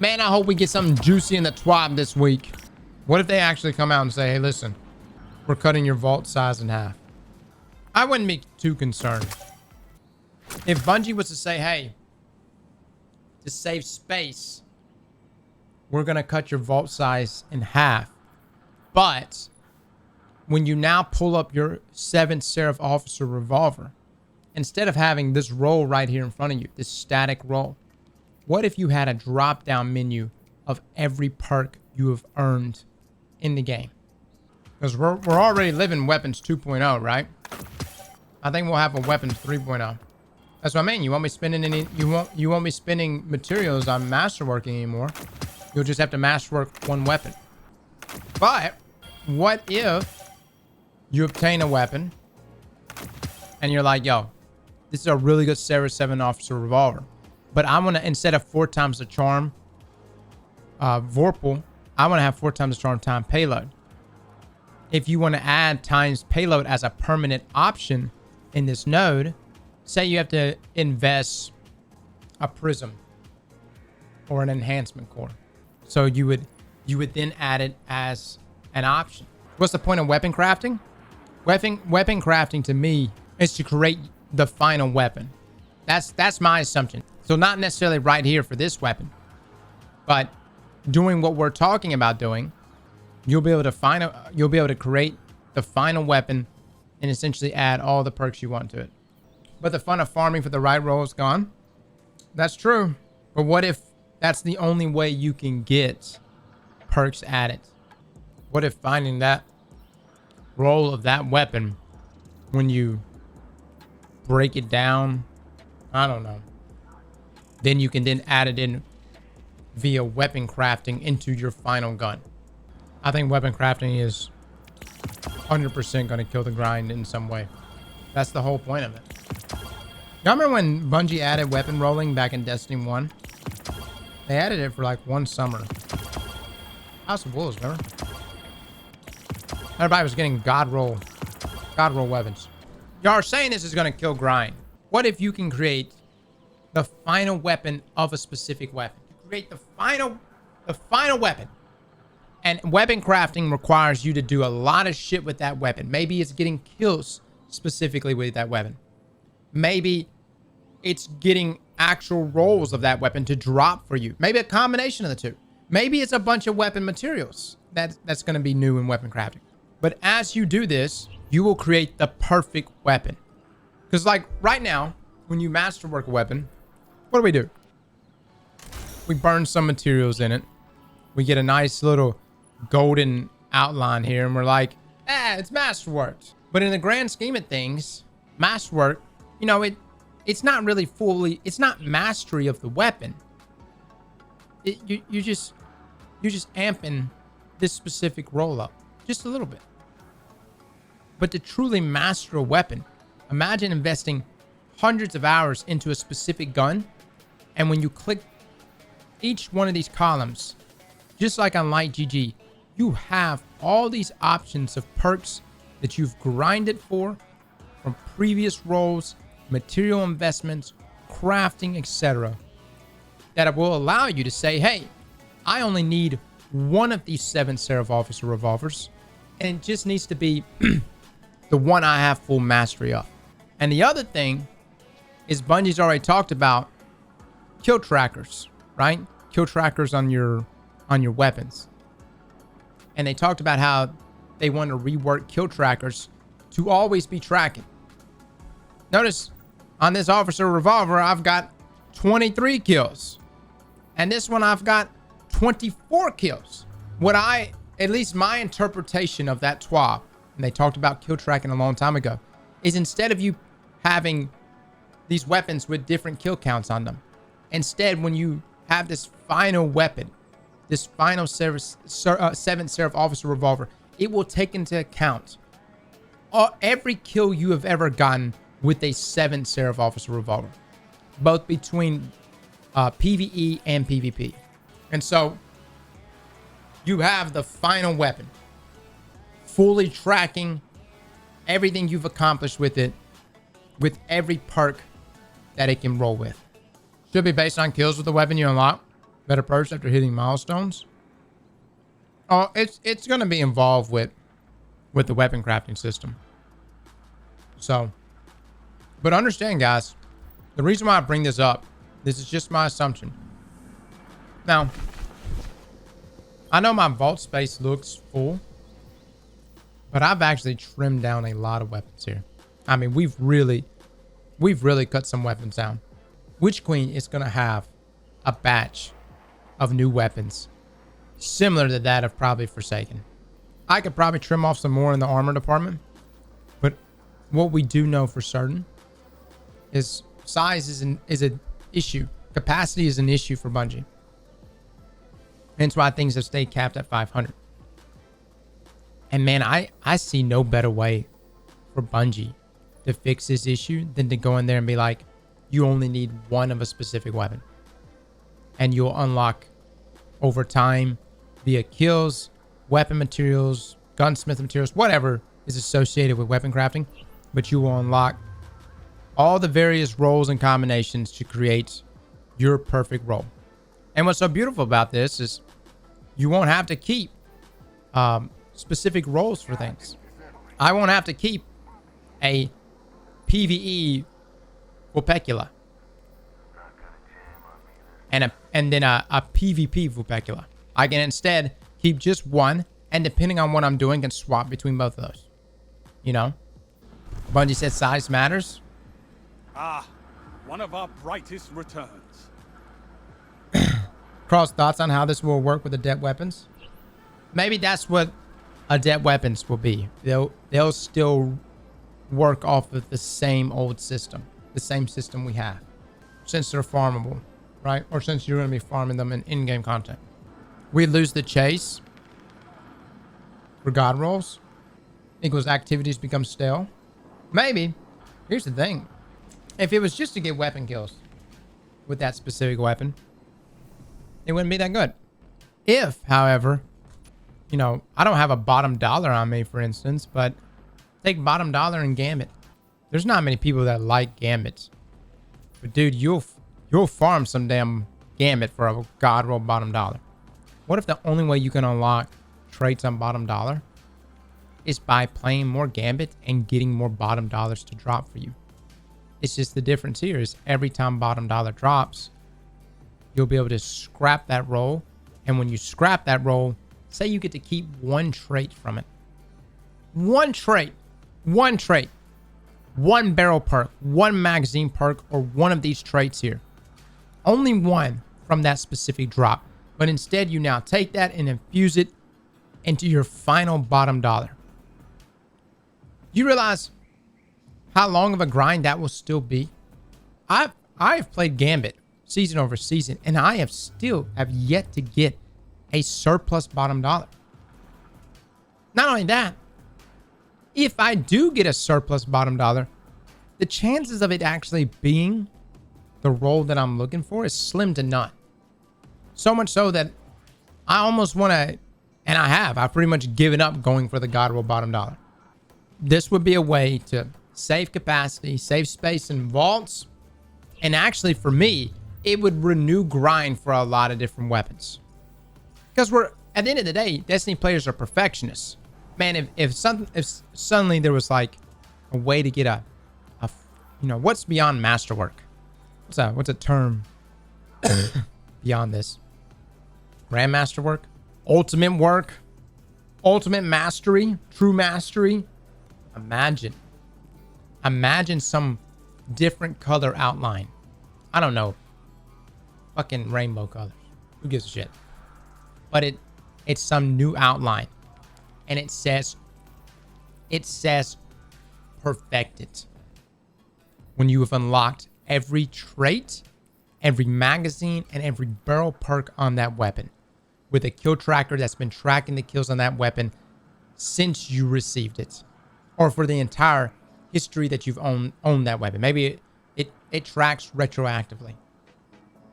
Man, I hope we get something juicy in the TWAB this week. What if they actually come out and say, hey, listen, we're cutting your vault size in half? I wouldn't be too concerned. If Bungie was to say, hey, to save space, we're going to cut your vault size in half. But when you now pull up your 7th Seraph Officer revolver, instead of having this roll right here in front of you, this static roll, what if you had a drop-down menu of every perk you have earned in the game? Because we're already living Weapons 2.0, right? I think we'll have a Weapons 3.0. That's what I mean. You won't be spending any. You won't be spending materials on masterworking anymore. You'll just have to masterwork one weapon. But what if you obtain a weapon and you're like, yo, this is a really good Seraph 7 Officer revolver, but I want to, instead of 4 times the charm Vorpal, I want to have 4 times the charm time payload. If you want to add times payload as a permanent option in this node, say you have to invest a prism or an enhancement core. So you would then add it as an option. What's the point of weapon crafting? Weapon crafting to me is to create the final weapon. That's my assumption. So not necessarily right here for this weapon, but doing what we're talking about doing, you'll be able to create the final weapon and essentially add all the perks you want to it. But the fun of farming for the right roll is gone. That's true. But what if that's the only way you can get perks added? What if finding that roll of that weapon, when you break it down, I don't know, then you can then add it in via weapon crafting into your final gun? I think weapon crafting is 100% going to kill the grind in some way. That's the whole point of it. Y'all remember when Bungie added weapon rolling back in Destiny 1? They added it for like one summer. House of Wolves, remember? Everybody was getting God roll weapons. Y'all are saying this is going to kill grind. What if you can create the final weapon of a specific weapon? Create the final weapon. And weapon crafting requires you to do a lot of shit with that weapon. Maybe it's getting kills specifically with that weapon. Maybe it's getting actual rolls of that weapon to drop for you. Maybe a combination of the two. Maybe it's a bunch of weapon materials that's going to be new in weapon crafting. But as you do this, you will create the perfect weapon. Because like right now, when you masterwork a weapon, what do? We burn some materials in it. We get a nice little golden outline here, and we're like, it's masterworked. But in the grand scheme of things, masterwork, you know, it's not really fully, it's not mastery of the weapon. You're just amping this specific roll up just a little bit. But to truly master a weapon, imagine investing hundreds of hours into a specific gun, and when you click each one of these columns, just like on Light GG, you have all these options of perks that you've grinded for from previous rolls, material investments, crafting, etc. that will allow you to say, hey, I only need one of these 7 Seraph Officer revolvers, and it just needs to be the one I have full mastery of. And the other thing is Bungie's already talked about kill trackers, right? Kill trackers on your weapons. And they talked about how they want to rework kill trackers to always be tracking. Notice on this officer revolver, I've got 23 kills. And this one, I've got 24 kills. At least my interpretation of that TWAB, and they talked about kill tracking a long time ago, is instead of you having these weapons with different kill counts on them, instead, when you have this final weapon, this final 7th Seraph Officer revolver, it will take into account every kill you have ever gotten with a 7th Seraph Officer revolver, both between PvE and PvP. And so you have the final weapon, fully tracking everything you've accomplished with it, with every perk that it can roll with. Should be based on kills with the weapon you unlock. better perks after hitting milestones. Oh, it's going to be involved with the weapon crafting system. So, but understand, guys, the reason why I bring this up, this is just my assumption. Now, I know my vault space looks full, but I've actually trimmed down a lot of weapons here. I mean, we've really cut some weapons down. Witch Queen is going to have a batch of new weapons similar to that of probably Forsaken. I could probably trim off some more in the armor department, but what we do know for certain is size is an issue. Capacity is an issue for Bungie. Hence why things have stayed capped at 500. And man, I see no better way for Bungie to fix this issue than to go in there and be like, you only need one of a specific weapon. And you'll unlock over time via kills, weapon materials, gunsmith materials, whatever is associated with weapon crafting. But you will unlock all the various roles and combinations to create your perfect role. And what's so beautiful about this is you won't have to keep specific roles for things. I won't have to keep a PvE Vulpecula and then a PvP Vulpecula. I can instead keep just one, and depending on what I'm doing, can swap between both of those. You know, Bungie said size matters. Ah, one of our brightest returns. Cross thoughts on how this will work with Adept weapons? Maybe that's what Adept weapons will be. They'll still work off of the same old system, the same system we have, since they're farmable, right? Or since you're going to be farming them in-game content. We lose the chase for god rolls equals activities become stale. Maybe. Here's the thing. If it was just to get weapon kills with that specific weapon, it wouldn't be that good. If, however, you know, I don't have a bottom dollar on me, for instance, but take bottom dollar and Gambit. There's not many people that like Gambits. But dude, you'll farm some damn Gambit for a god roll bottom dollar. What if the only way you can unlock traits on bottom dollar is by playing more Gambit and getting more bottom dollars to drop for you? It's just the difference here is every time bottom dollar drops, you'll be able to scrap that roll. And when you scrap that roll, say you get to keep one trait from it. One trait, one barrel perk, one magazine perk, or one of these traits here. Only one from that specific drop. But instead, you now take that and infuse it into your final bottom dollar. You realize how long of a grind that will still be? I've played Gambit season over season, and I have yet to get a surplus bottom dollar. Not only that, if I do get a surplus bottom dollar, the chances of it actually being the role that I'm looking for is slim to none. So much so that I almost want to, and I've pretty much given up going for the god roll bottom dollar. This would be a way to save capacity, save space in vaults, and actually for me, it would renew grind for a lot of different weapons. Because we're, at the end of the day, Destiny players are perfectionists. Man, if suddenly there was like a way to get a what's beyond masterwork? What's a term beyond this? Grandmaster work? Ultimate work? Ultimate mastery? True mastery? Imagine some different color outline. I don't know. Fucking rainbow colors. Who gives a shit? But it's some new outline. And it says perfected. When you have unlocked every trait, every magazine, and every barrel perk on that weapon. With a kill tracker that's been tracking the kills on that weapon since you received it. Or for the entire history that you've owned that weapon. Maybe it tracks retroactively.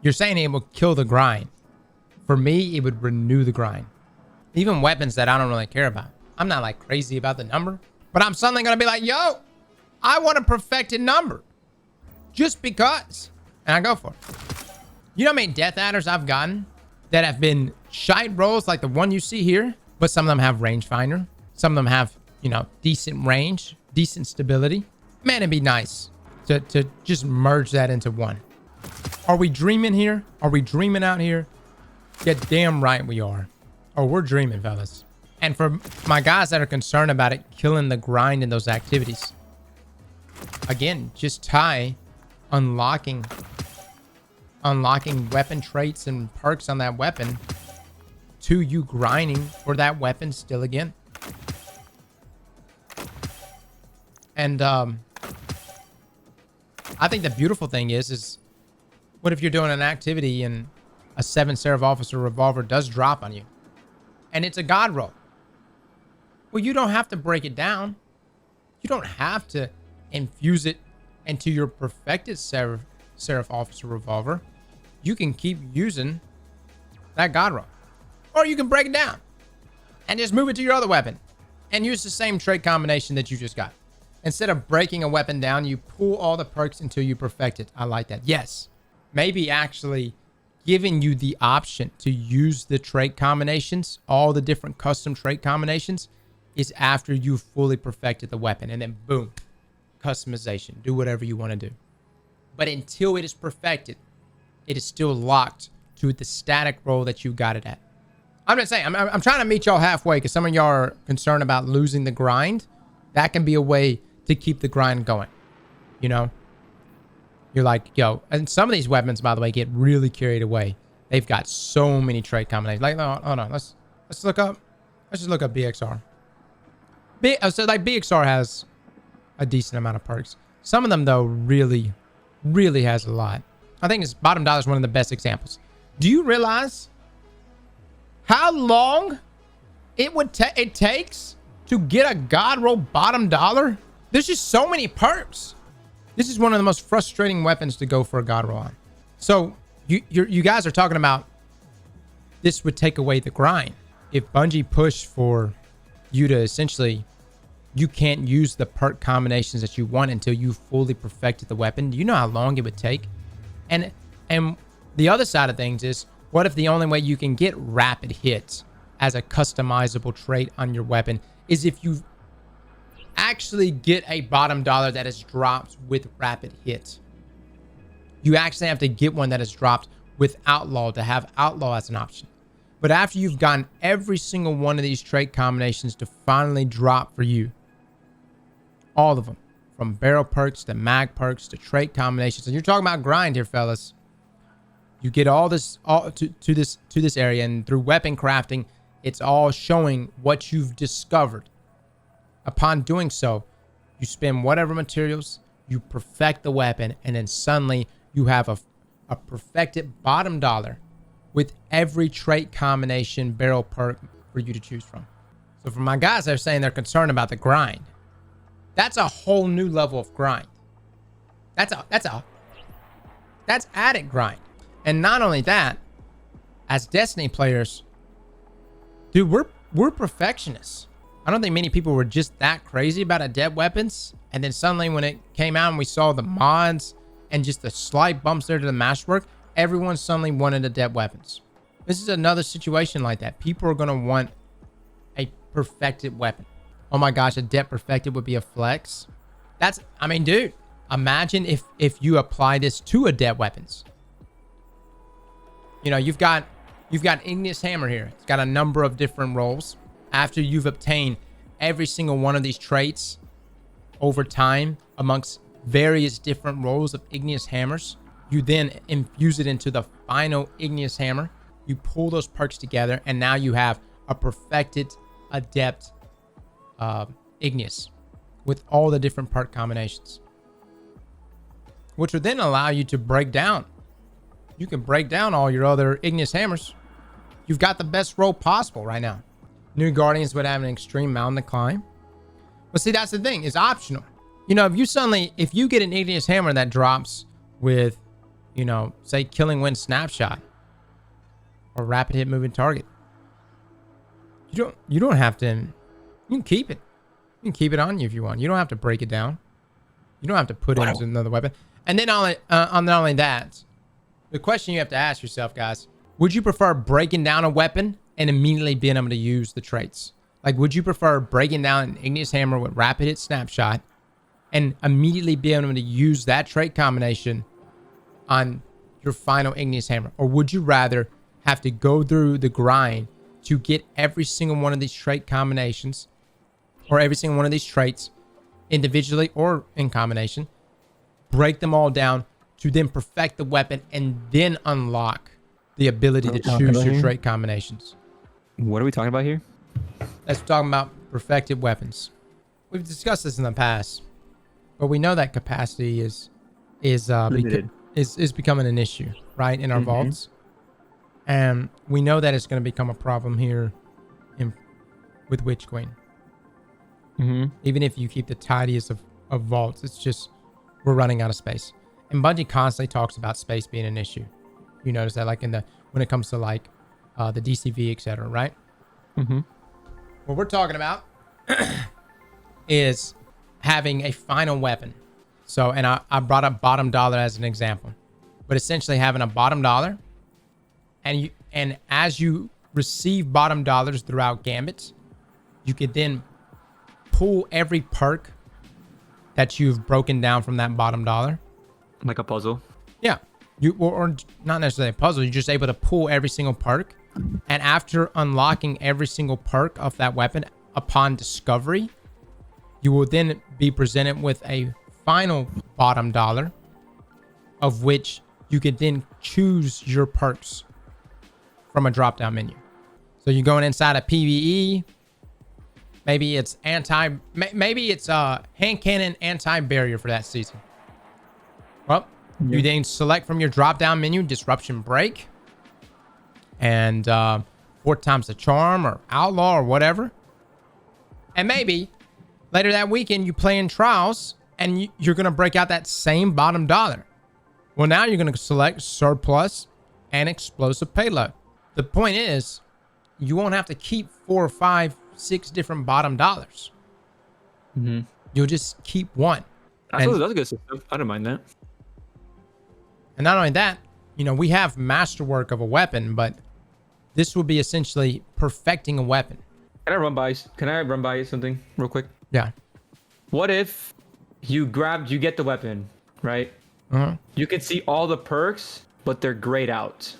You're saying it will kill the grind. For me, it would renew the grind. Even weapons that I don't really care about. I'm not like crazy about the number. But I'm suddenly going to be like, yo, I want a perfected number. Just because. And I go for it. You know how many death adders I've gotten that have been shite rolls like the one you see here, but some of them have rangefinder. Some of them have, you know, decent range, decent stability. Man, it'd be nice to just merge that into one. Are we dreaming here? Are we dreaming out here? Yeah, damn right we are. Oh, we're dreaming, fellas. And for my guys that are concerned about it killing the grind in those activities, again, just tie unlocking weapon traits and perks on that weapon to you grinding for that weapon still again. And I think the beautiful thing is what if you're doing an activity and a 7 Seraph Officer revolver does drop on you and it's a god roll? Well, you don't have to break it down. You don't have to infuse it into your perfected Seraph Officer revolver. You can keep using that god roll. Or you can break it down and just move it to your other weapon and use the same trait combination that you just got. Instead of breaking a weapon down, you pull all the perks until you perfect it. I like that. Yes. Maybe actually giving you the option to use the trait combinations, all the different custom trait combinations, is after you fully perfected the weapon. And then boom, customization. Do whatever you want to do. But until it is perfected, it is still locked to the static roll that you got it at. I'm just saying, I'm trying to meet y'all halfway because some of y'all are concerned about losing the grind. That can be a way to keep the grind going. You know? You're like, yo, and some of these weapons, by the way, get really carried away. They've got so many trait combinations. Like, no, hold on. Let's just look up BXR. So like BXR has a decent amount of perks. Some of them, though, really, really has a lot. I think it's bottom dollar is one of the best examples. Do you realize how long it takes to get a god roll bottom dollar? There's just so many perks. This is one of the most frustrating weapons to go for a god roll on. So you guys are talking about this would take away the grind. If Bungie pushed for you to essentially, you can't use the perk combinations that you want until you fully perfected the weapon. Do you know how long it would take? And the other side of things is, what if the only way you can get rapid hits as a customizable trait on your weapon is if you actually get a bottom dollar that is dropped with rapid hits? You actually have to get one that is dropped with outlaw to have outlaw as an option. But after you've gotten every single one of these trait combinations to finally drop for you, all of them, from barrel perks to mag perks to trait combinations, and you're talking about grind here, fellas. You get all this to this area, and through weapon crafting, it's all showing what you've discovered. Upon doing so, you spend whatever materials, you perfect the weapon, and then suddenly you have a perfected bottom dollar with every trait combination barrel perk for you to choose from. So for my guys that are saying they're concerned about the grind, that's a whole new level of grind. That's added grind. And not only that, as Destiny players, dude, we're perfectionists. I don't think many people were just that crazy about Adept weapons. And then suddenly when it came out and we saw the mods and just the slight bumps there to the masterwork, everyone suddenly wanted Adept weapons. This is another situation like that. People are going to want a perfected weapon. Oh my gosh, Adept perfected would be a flex. I mean, dude, imagine if you apply this to Adept weapons. You know, you've got Igneous Hammer here. It's got a number of different rolls. After you've obtained every single one of these traits over time amongst various different rolls of Igneous Hammers, you then infuse it into the final Igneous Hammer. You pull those perks together, and now you have a perfected Adept Igneous with all the different perk combinations, which would then allow you to break down. You can break down all your other Igneous Hammers. You've got the best roll possible right now. New Guardians would have an extreme mountain to climb. But see, that's the thing. It's optional. You know, if you get an Igneous Hammer that drops with, you know, say Killing Wind Snapshot or Rapid Hit Moving Target, you don't have to, you can keep it. You can keep it on you if you want. You don't have to break it down. You don't have to put it into another weapon. And then not only that, the question you have to ask yourself, guys, Would you prefer breaking down a weapon and immediately being able to use the traits? Like, would you prefer breaking down an Igneous Hammer with Rapid Hit Snapshot and immediately being able to use that trait combination on your final Igneous Hammer? Or would you rather have to go through the grind to get every single one of these trait combinations or every single one of these traits individually or in combination, break them all down to then perfect the weapon and then unlock the ability to choose your trait combinations? What are we talking about here? That's talking about perfected weapons. We've discussed this in the past, but we know that capacity is becoming an issue, right, in our vaults. And we know that it's going to become a problem here with Witch Queen. Even if you keep the tidiest of vaults, it's just we're running out of space. And Bungie constantly talks about space being an issue. You notice that, like when it comes to like the DCV, etc., right? What we're talking about is having a final weapon. So, and I brought up bottom dollar as an example, but essentially having a bottom dollar, and as you receive bottom dollars throughout gambits, you could then pull every perk that you've broken down from that bottom dollar. Like a puzzle. Yeah. Or not necessarily a puzzle. You're just able to pull every single perk. And after unlocking every single perk of that weapon upon discovery, you will then be presented with a final bottom dollar, of which you can then choose your perks from a drop-down menu. So you're going inside a PvE. Maybe it's hand cannon anti-barrier for that season. Well, you then select from your drop-down menu Disruption Break and 4 times the charm or outlaw or whatever. And maybe later that weekend you play in trials and you're going to break out that same bottom dollar. Well, now you're going to select surplus and explosive payload. The point is, you won't have to keep 4, 5, 6 different bottom dollars. You'll just keep one. That's a good system. I don't mind that. And not only that, you know, we have masterwork of a weapon, but this will be essentially perfecting a weapon. Can I run by something real quick? Yeah. What if you get the weapon, right? You can see all the perks, but they're grayed out.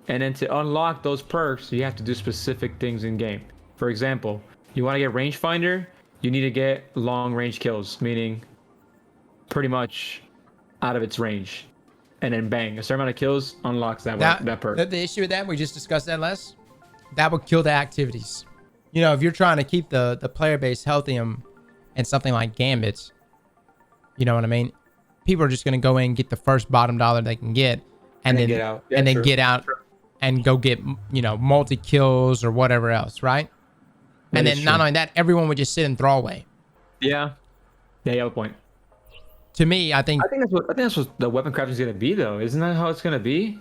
And then to unlock those perks, you have to do specific things in game. For example, you want to get rangefinder, you need to get long range kills, meaning pretty much out of its range. And then bang, a certain amount of kills unlocks that perk. The issue with that, we just discussed that less. That would kill the activities. You know, if you're trying to keep the player base healthy and something like gambits, you know what I mean? People are just going to go in and get the first bottom dollar they can get, and then get out. Yeah, and then get out and go get, you know, multi kills or whatever else, right? And then not only that, everyone would just sit in throwaway. Yeah, you have a point. To me, I think that's what the weapon crafting is gonna be, though. Isn't that how it's gonna be?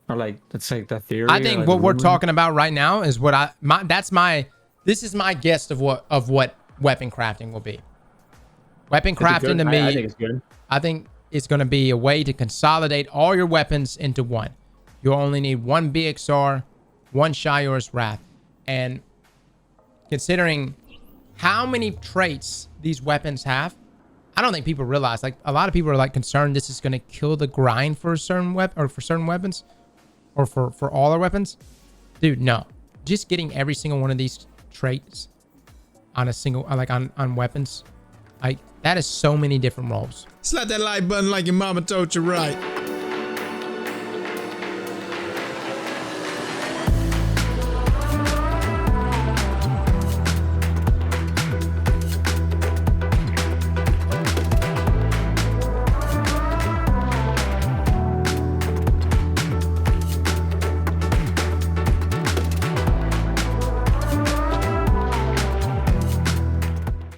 Or like that's like the theory. I think what we're talking about right now is this is my guess of what weapon crafting will be. Weapon crafting to me, I think it's good. I think it's going to be a way to consolidate all your weapons into one. You'll only need one BXR, one Shior's Wrath, and considering how many traits these weapons have, I don't think people realize. Like, a lot of people are like concerned this is going to kill the grind for a certain weapon or for certain weapons, or for all our weapons. Dude, no. Just getting every single one of these traits on a single, like on weapons, like that is so many different roles. Slap that like button like your mama told you right.